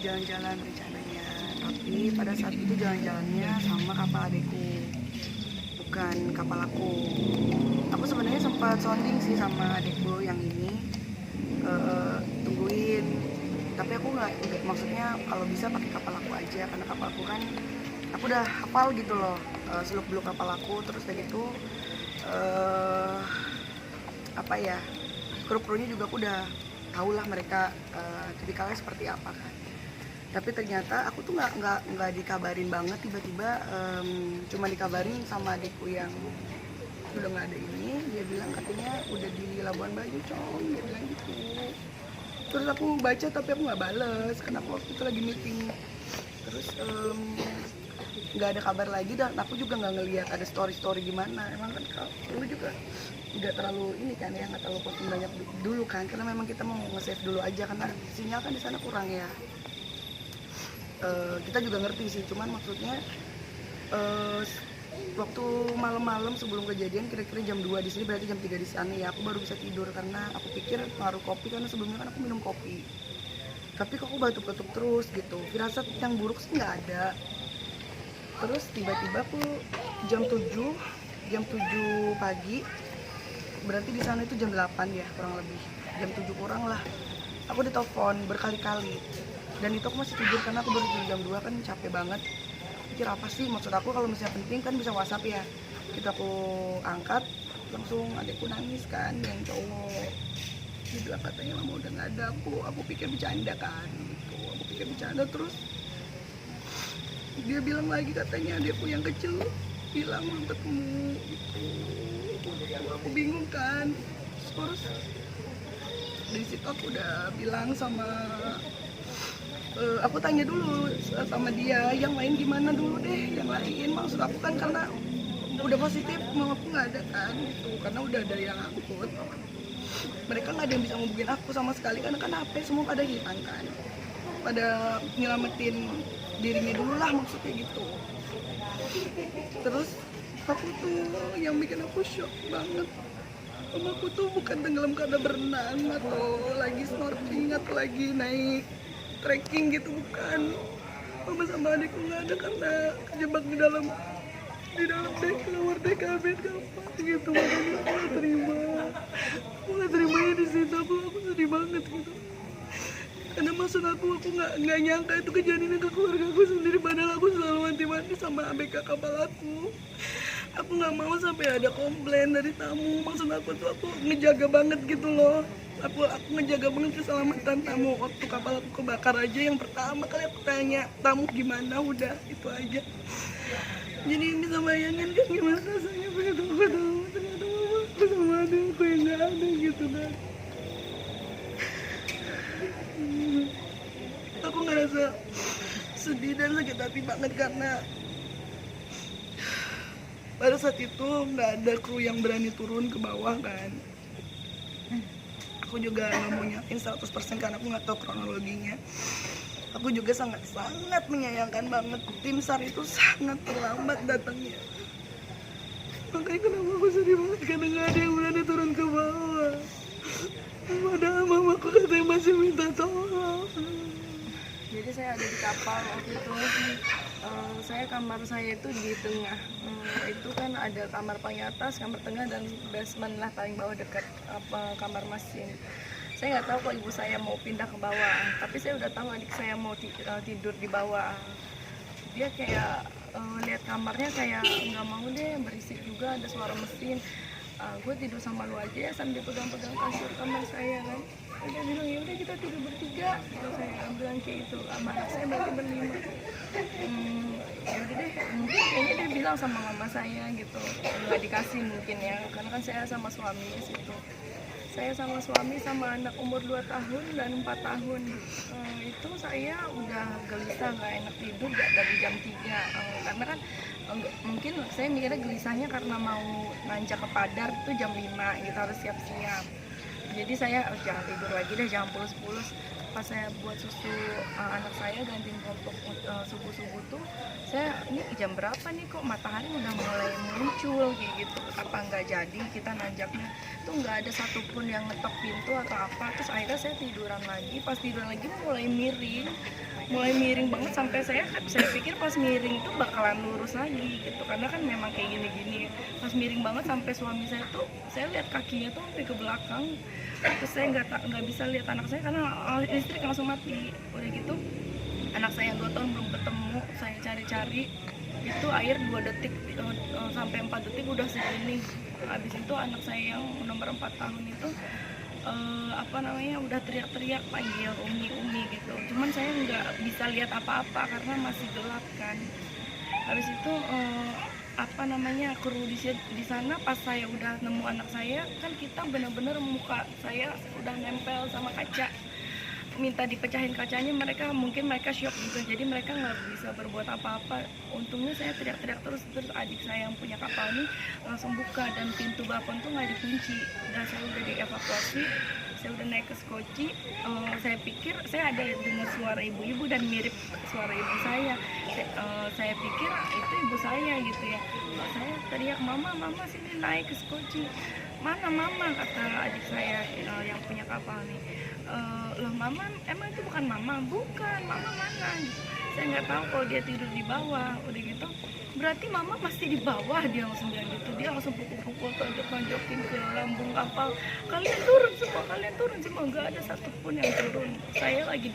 jalan-jalan rencananya, tapi pada saat itu jalan-jalannya sama kapal adekku, bukan kapal aku. Aku sebenarnya sempat sounding sih sama adekku yang ini, tungguin, tapi aku nggak, maksudnya kalau bisa pakai kapal aku aja, karena kapal aku kan aku udah hafal gitu loh, seluk beluk kapal aku. Terus kayak gitu apa ya, kru-krunya juga aku udah tau lah mereka tipikalnya seperti apa kan. Tapi ternyata aku tuh nggak dikabarin banget, tiba-tiba cuma dikabarin sama adikku yang udah nggak ada ini. Dia bilang katanya udah di Labuan Bajo Cong, dia bilang gitu. Terus aku baca tapi aku nggak bales karena aku waktu itu lagi meeting. Terus nggak ada kabar lagi, dan aku juga nggak ngelihat ada story gimana. Emang kan kalau juga nggak terlalu ini kan ya, nggak terlalu posting banyak dulu kan, karena memang kita mau nge-save dulu aja karena sinyal kan di sana kurang ya. Kita juga ngerti sih, cuman maksudnya waktu malam-malam sebelum kejadian, kira-kira jam 2 di sini berarti jam 3 di sana ya, aku baru bisa tidur karena aku pikir pengaruh kopi, karena sebelumnya kan aku minum kopi. Tapi kok aku batuk-batuk terus gitu, firasat yang buruk sih nggak ada. Terus tiba-tiba aku jam 7 pagi, berarti di sana itu jam 8 ya kurang lebih, jam 7 kurang lah, aku ditelepon berkali-kali. Dan itu aku masih tidur karena aku baru tidur jam 2 kan, capek banget. Pikir apa sih, maksud aku kalau misalnya penting kan bisa WhatsApp ya. Kita aku angkat, langsung adekku nangis kan, yang cowok. Dia bilang katanya mama udah nggak ada. Aku pikir bercanda kan gitu, aku pikir bercanda. Terus dia bilang lagi katanya adekku yang kecil bilang belum ketemu gitu. Aku bingung kan. Terus dari situ aku udah bilang sama aku tanya dulu sama dia, yang lain gimana dulu deh, yang lain. Maksud aku kan karena udah positif, mamaku nggak ada kan gitu, karena udah ada yang angkut. Mereka nggak ada yang bisa ngubungin aku sama sekali, karena kan HP semua pada hilang kan, pada nyelamatin dirinya dulu lah maksudnya gitu. Terus aku tuh yang bikin aku shock banget, mamaku tuh bukan tenggelam karena berenang atau lagi snorkeling atau lagi naik trekking gitu, bukan. Mama sama adikku nggak ada karena kejebak di dalam dek kamar dek kabin kapal gitu. Makanya aku nggak terimanya di situ. Aku sedih banget gitu, karena maksud aku nggak nyangka itu kejadian ke keluarga aku sendiri, padahal aku selalu wanti-wanti sama ABK kapal aku. Aku nggak mau sampai ada komplain dari tamu. Maksud aku tuh aku ngejaga banget gitu loh. Aku ngejaga banget keselamatan tamu. Waktu kapal aku kebakar aja, yang pertama kali aku tanya tamu gimana, udah itu aja. Jadi bisa bayangin kan gimana rasanya begitu aku tahu ternyata mama aku sama adikku yang nggak ada gitu kan. Aku ngerasa sedih dan sakit hati banget karena pada saat itu nggak ada kru yang berani turun ke bawah kan. Aku juga nggak mau nyakin 100% karena aku nggak tahu kronologinya. Aku juga sangat menyayangkan banget tim SAR itu sangat terlambat datangnya. Makanya kenapa aku sedih banget, karena nggak ada yang berani turun ke bawah. Padahal mamaku katanya masih minta tolong. Jadi saya ada di kapal waktu itu. Saya kamar saya itu di tengah. Itu kan ada kamar paling atas, kamar tengah, dan basement lah paling bawah dekat kamar mesin. Saya nggak tahu kalau ibu saya mau pindah ke bawah, tapi saya udah tahu adik saya mau tidur di bawah. Dia kayak lihat kamarnya kayak nggak mau deh, berisik juga, ada suara mesin. Gue tidur sama lu aja ya, sambil pegang-pegang kasur kamar saya kan. Dia bilang ya udah kita tidur bertiga. Terus saya bilang kayak gitu, sama anak saya berarti berlima. Ya udah deh, mungkin kayaknya dia bilang sama mama saya gitu, nggak dikasih mungkin ya, karena kan saya sama suami di situ. Saya sama suami sama anak umur 2 tahun dan 4 tahun. Itu saya udah gelisah, nggak enak tidur dari jam 3. Karena kan mungkin saya mikirnya gelisahnya karena mau nanjak ke Padar itu jam 5, kita harus siap-siap. Jadi saya jangan tidur lagi deh, jangan pulas-pulas. pas saya buat susu anak saya gantiin popok subuh-subuh tuh, saya ini jam berapa nih kok matahari udah mulai muncul kayak gitu, apa nggak jadi kita nanjaknya tuh nggak ada satupun yang ngetok pintu atau apa. Terus akhirnya saya tiduran lagi, pas tiduran lagi mulai miring banget, sampai saya pikir pas miring itu bakalan lurus lagi gitu, karena kan memang kayak gini-gini. Pas miring banget sampai suami saya tuh, saya lihat kakinya tuh sampai ke belakang. Terus saya nggak bisa lihat anak saya karena listrik langsung mati. Udah gitu anak saya yang 2 tahun belum ketemu, saya cari-cari itu air 2 detik sampai 4 detik udah segini. Habis itu anak saya yang nomor 4 tahun itu udah teriak-teriak panggil umi gitu, cuman saya nggak bisa lihat apa-apa karena masih gelap kan. Habis itu kru di sana pas saya udah nemu anak saya kan, kita bener-bener muka saya udah nempel sama kaca, minta dipecahin kacanya, mereka shock juga, jadi mereka nggak bisa berbuat apa-apa. Untungnya saya teriak-teriak terus adik saya yang punya kapal ini langsung buka dan pintu balkon tuh nggak dikunci, dan saya udah dievakuasi. Saya udah naik ke skoci, saya pikir saya ada dengar suara ibu-ibu dan mirip suara ibu saya. Saya pikir itu ibu saya gitu ya. Saya teriak, mama sini naik ke skoci. Mana mama, kata adik saya yang punya kapal nih. Loh mama, emang itu bukan mama? Bukan, mama mana gitu. Saya nggak tahu kalau dia tidur di bawah. Udah gitu, berarti mama masih di bawah, dia langsung bilang gitu. Dia langsung pukul-pukul, tonjok-tonjokin ke lambung kapal. Kalian turun semua, nggak ada satupun yang turun. Saya lagi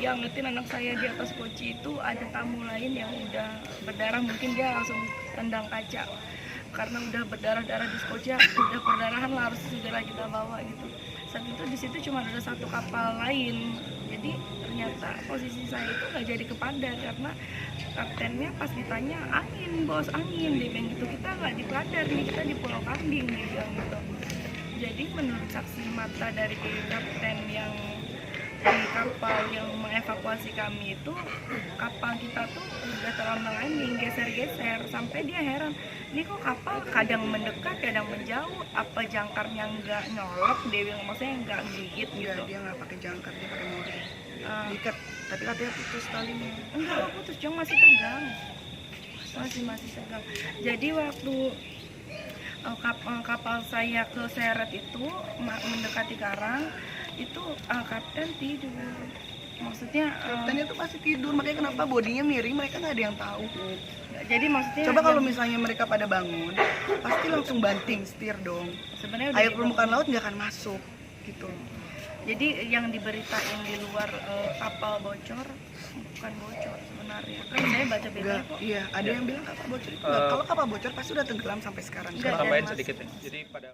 angetin anak saya di atas koci itu, ada tamu lain yang udah berdarah, mungkin dia langsung tendang kaca. Karena udah berdarah-darah di skocia, udah perdarahan lah, harus segera kita bawa gitu. Saat itu di situ cuma ada 1 kapal lain, jadi ternyata posisi saya itu nggak jadi ke Padar karena kaptennya pas ditanya angin bos, angin, dia bilang gitu. Kita nggak di Padar nih, kita di Pulau Kambing, dia bilang gitu. Jadi menurut saksi mata dari kapten yang di kapal yang mengevakuasi kami itu, kapal kita tuh udah terlalu landing, geser-geser, sampai dia heran, ini kok kapal kadang mendekat, kadang menjauh, apa jangkarnya nggak nyolok, dia bilang, maksudnya nggak gigit gitu. Dia nggak pakai jangkar, dia pakai motor diikat, tapi katanya putus talinya. Enggak putus, cuma masih tegang, masih tegang. Jadi waktu kapal saya keseret itu mendekati karang itu, kapten tidur. Maksudnya kaptennya tuh pasti tidur, makanya kenapa bodinya miring, mereka nggak ada yang tahu. Jadi maksudnya Coba kalau misalnya mereka pada bangun, pasti langsung banting setir dong. Sebenarnya Air permukaan laut nggak akan masuk gitu. Jadi yang diberitain di luar kapal bocor bukan bocor sebenarnya. Kan saya baca berita kok. Iya, ada yang bilang kapal bocor itu. Kalau kapal bocor pasti udah tenggelam sampai sekarang. Tambahin sedikit ya. Jadi pada